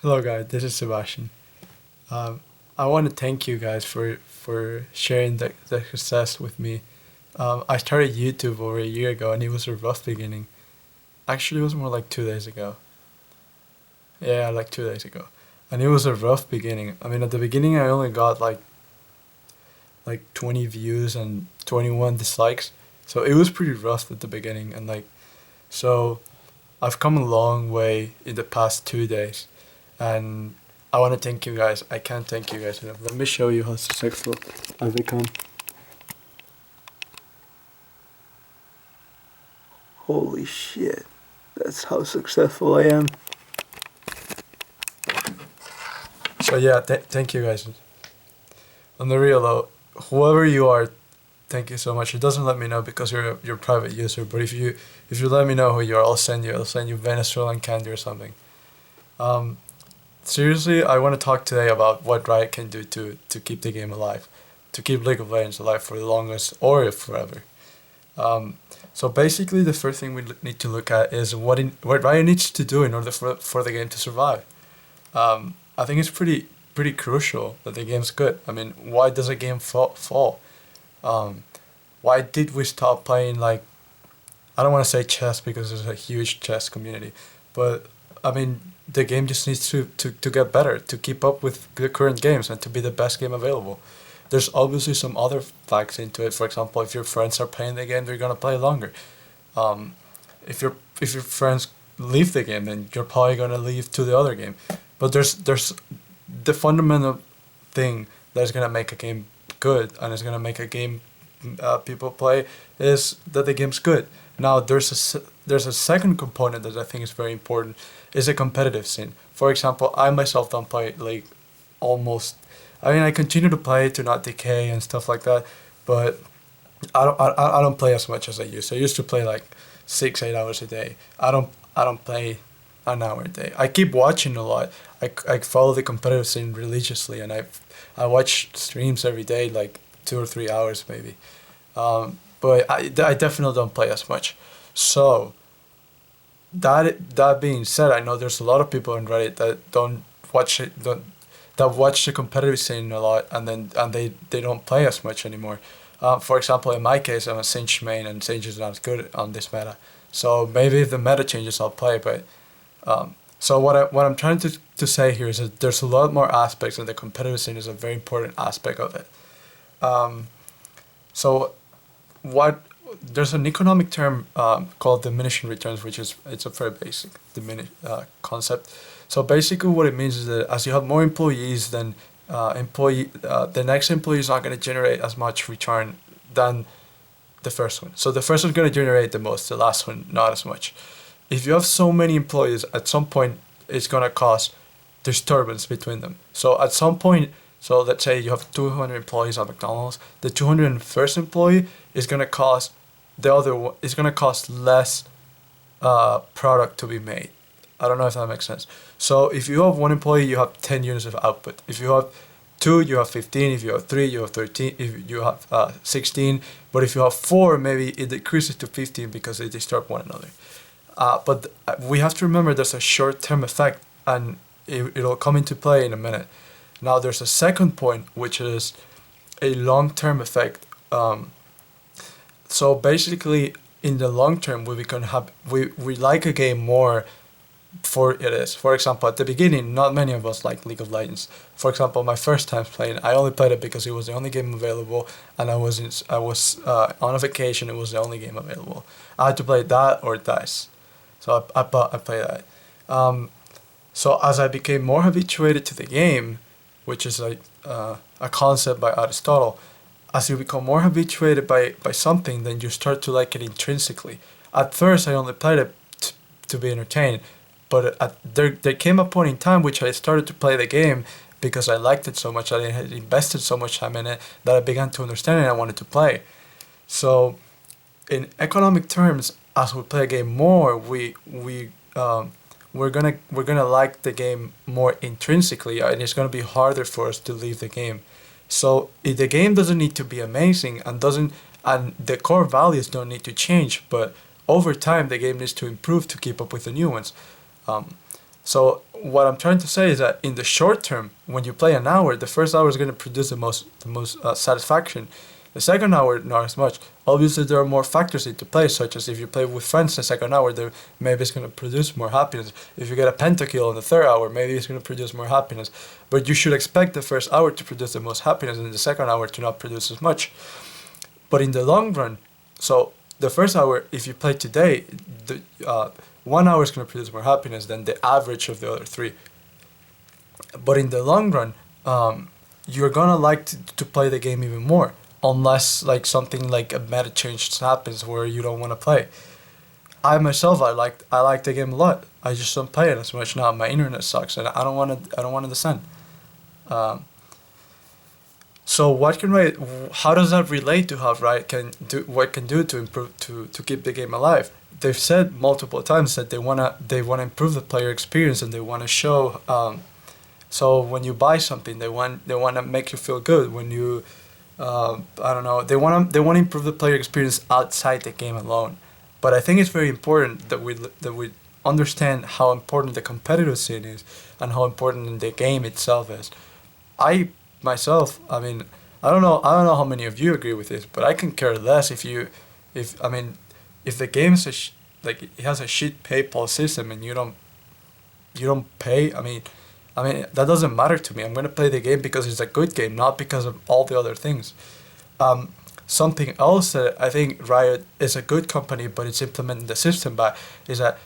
Hello, guys. This is Sebastian. Um, I want to thank you guys for sharing the success with me. I started YouTube over a year ago, and it was a rough beginning. Actually, it was more like 2 days ago. Yeah, like 2 days ago, and it was a rough beginning. I mean, at the beginning, I only got like 20 views and 21 dislikes, so it was pretty rough at the beginning. And so I've come a long way in the past 2 days, and I want to thank you guys. I can't thank you guys enough. Let me show you how successful I've become. Holy shit. That's how successful I am. So yeah, thank you guys. On the real though, whoever you are, thank you so much. It doesn't let me know because you're a private user, but if you let me know who you are, I'll send you Venezuelan candy or something. Um, Seriously, I want to talk today about what Riot can do to keep the game alive, to keep League of Legends alive for the longest or forever. Um, so basically, the first thing we need to look at is what Riot needs to do in order for the game to survive. I think it's pretty crucial that the game's good. I mean, why does a game fall? Um, why did we stop playing like I don't want to say chess because there's a huge chess community, but I mean the game just needs to get better to keep up with the current games and to be the best game available. There's obviously some other facts into it. For example, if your friends are playing the game, they're gonna play longer. Um, if your friends leave the game, then you're probably gonna leave to the other game. But there's the fundamental thing that's gonna make a game good and is gonna make a game people play is that the game's good. Now there's a second component that I think is very important is a competitive scene. For example, I myself don't play League almost. I mean, I continue to play to not decay and stuff like that, but I don't play as much as I used. I used to play like 6 8 hours a day. I don't play an hour a day. I keep watching a lot. I follow the competitive scene religiously, and I watch streams every day, like 2 or 3 hours maybe. But I definitely don't play as much. So that being said, I know there's a lot of people on Reddit that don't watch it, don't that watch the competitive scene a lot, and they don't play as much anymore. For example, in my case, I'm a Singe main, and Singe is not good on this meta. So maybe if the meta changes, I'll play. But so what I'm trying to say here is that there's a lot more aspects, and the competitive scene is a very important aspect of it. Um, so what there's an economic term called diminishing returns, which is it's a very basic concept. So basically, what it means is that as you have more employees, then the next employee is not going to generate as much return than the first one. So the first one's going to generate the most, the last one not as much. If you have so many employees, at some point it's going to cause disturbance between them. So at some point, so let's say you have 200 employees at McDonald's, the 201st employee is going to cost the other one is going to cost less product to be made. I don't know if that makes sense. So if you have one employee, you have 10 units of output. If you have two, you have 15. If you have three, you have 13. If you have 16. But if you have four, maybe it decreases to 15 because they disturb one another. But we have to remember there's a short-term effect, and it'll come into play in a minute. Now there's a second point, which is a long-term effect. So basically, in the long term, we like a game more for it is. For example, at the beginning, not many of us like League of Legends. For example, my first time playing, I only played it because it was the only game available, and I was on a vacation. It was the only game available. I had to play that or Dice, so I played that. Um, so as I became more habituated to the game, which is a concept by Aristotle, as you become more habituated by something, then you start to like it intrinsically. At first, I only played it to be entertained, but there came a point in time which I started to play the game because I liked it so much, I had invested so much time in it that I began to understand it and I wanted to play. So, in economic terms, as we play a game more, we're gonna like the game more intrinsically, and it's gonna be harder for us to leave the game. So if the game doesn't need to be amazing and the core values don't need to change, but over time the game needs to improve to keep up with the new ones. Um, so what I'm trying to say is that in the short term, when you play an hour, the first hour is going to produce the most satisfaction. The second hour, not as much. Obviously, there are more factors into play, such as if you play with friends the second hour, then maybe it's going to produce more happiness. If you get a pentakill in the third hour, maybe it's going to produce more happiness. But you should expect the first hour to produce the most happiness and the second hour to not produce as much. But in the long run, so the first hour, if you play today, the 1 hour is going to produce more happiness than the average of the other three. But in the long run, you're gonna like to play the game even more, unless like something like a meta change happens where you don't want to play. I myself, I like the game a lot. I just don't play it as much now. My internet sucks, and I don't want to descend. Um, so what can Riot? How does that relate to how Riot can do what can do to improve to keep the game alive? They've said multiple times that they wanna improve the player experience and they wanna show. So when you buy something, they wanna make you feel good. When you I don't know, they wanna improve the player experience outside the game alone. But I think it's very important that we understand how important the competitive scene is and how important the game itself is. I myself, I mean, I don't know how many of you agree with this, but I can care less if I mean, if the game's like it has a shit PayPal system and you don't pay. I mean that doesn't matter to me. I'm gonna play the game because it's a good game, not because of all the other things. Something else that I think Riot is a good company, but it's implementing the system by is that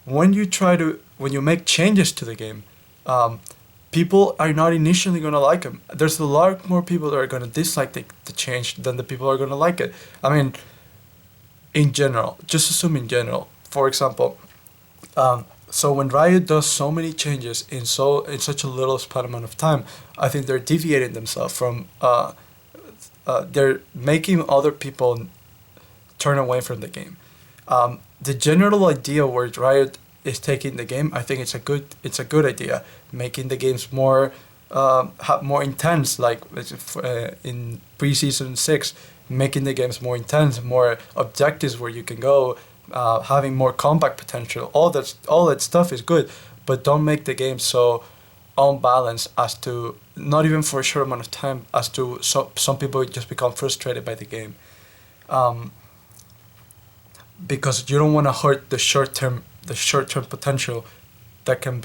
when you make changes to the game, people are not initially gonna like them. There's a lot more people that are gonna dislike the change than the people are gonna like it. I mean, in general, just assume in general. For example, so when Riot does so many changes in such a little span amount of time, I think they're deviating themselves from. They're making other people turn away from the game. The general idea where Riot is taking the game, I think it's a good idea, making the games more intense, like in preseason 6, making the games more intense, more objectives where you can go, having more combat potential. All that stuff is good, but don't make the game so unbalanced as to not even for a short amount of time as to some people just become frustrated by the game. Um, because you don't want to hurt the short term potential that can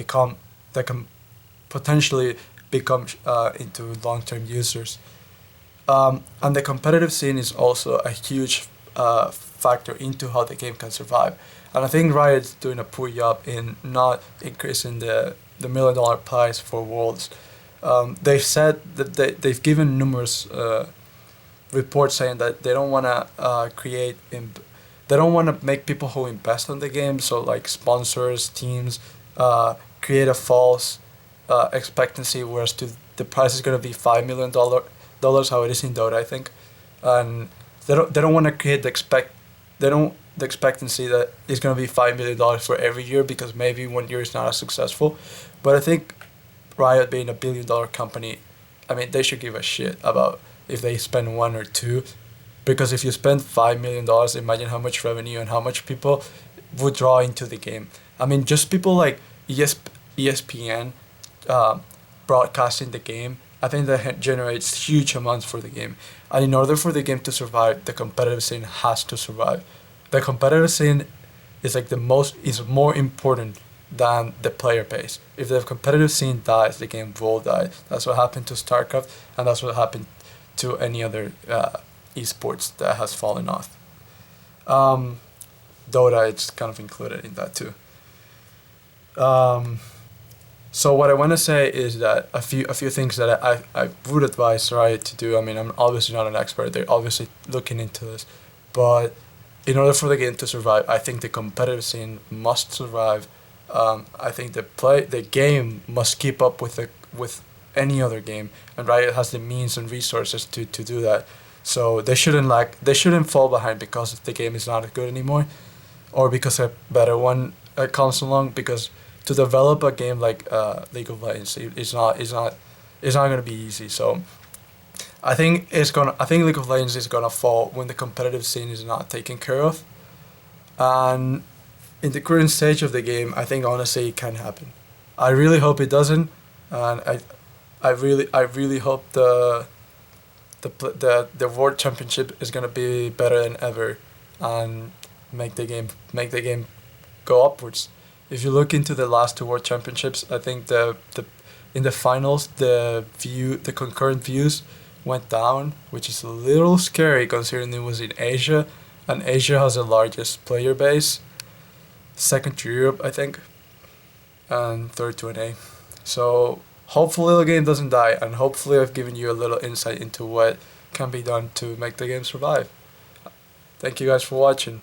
potentially become into long term users. And the competitive scene is also a huge factor into how the game can survive. And I think Riot's doing a poor job in not increasing the $1 million prize for Worlds. They've said that they've given numerous reports saying that they don't want to they don't want to make people who invest in the game, so like sponsors, teams, create a false expectancy, whereas the price is going to be $5 million, how it is in Dota, I think, and they don't want to create the expectancy that it's going to be $5 million for every year, because maybe one year is not as successful. But I think Riot being $1 billion company, I mean, they should give a shit about if they spend one or two, because if you spend $5 million, imagine how much revenue and how much people would draw into the game. I mean, just people like ESPN broadcasting the game. I think that generates huge amounts for the game. And in order for the game to survive, the competitive scene has to survive. The competitive scene is more important than the player base. If the competitive scene dies, the game will die. That's what happened to StarCraft, and that's what happened to any other esports that has fallen off. Um, Dota, it's kind of included in that too. Um, so what I want to say is that a few things that I would advise Riot to do. I mean, I'm obviously not an expert. They're obviously looking into this, but in order for the game to survive, I think the competitive scene must survive. I think the game must keep up with any other game, and Riot has the means and resources to do that. So they shouldn't fall behind because the game is not good anymore, or because a better one comes along. Because to develop a game like League of Legends, it's not gonna be easy. So I think League of Legends is gonna fall when the competitive scene is not taken care of, and in the current stage of the game, I think honestly it can happen. I really hope it doesn't, and I really hope the World Championship is gonna be better than ever, and make the game go upwards. If you look into the last two World Championships, I think the in the finals the concurrent views went down, which is a little scary considering it was in Asia, and Asia has the largest player base, second to Europe I think, and third to NA. So hopefully the game doesn't die, and hopefully I've given you a little insight into what can be done to make the game survive. Thank you guys for watching.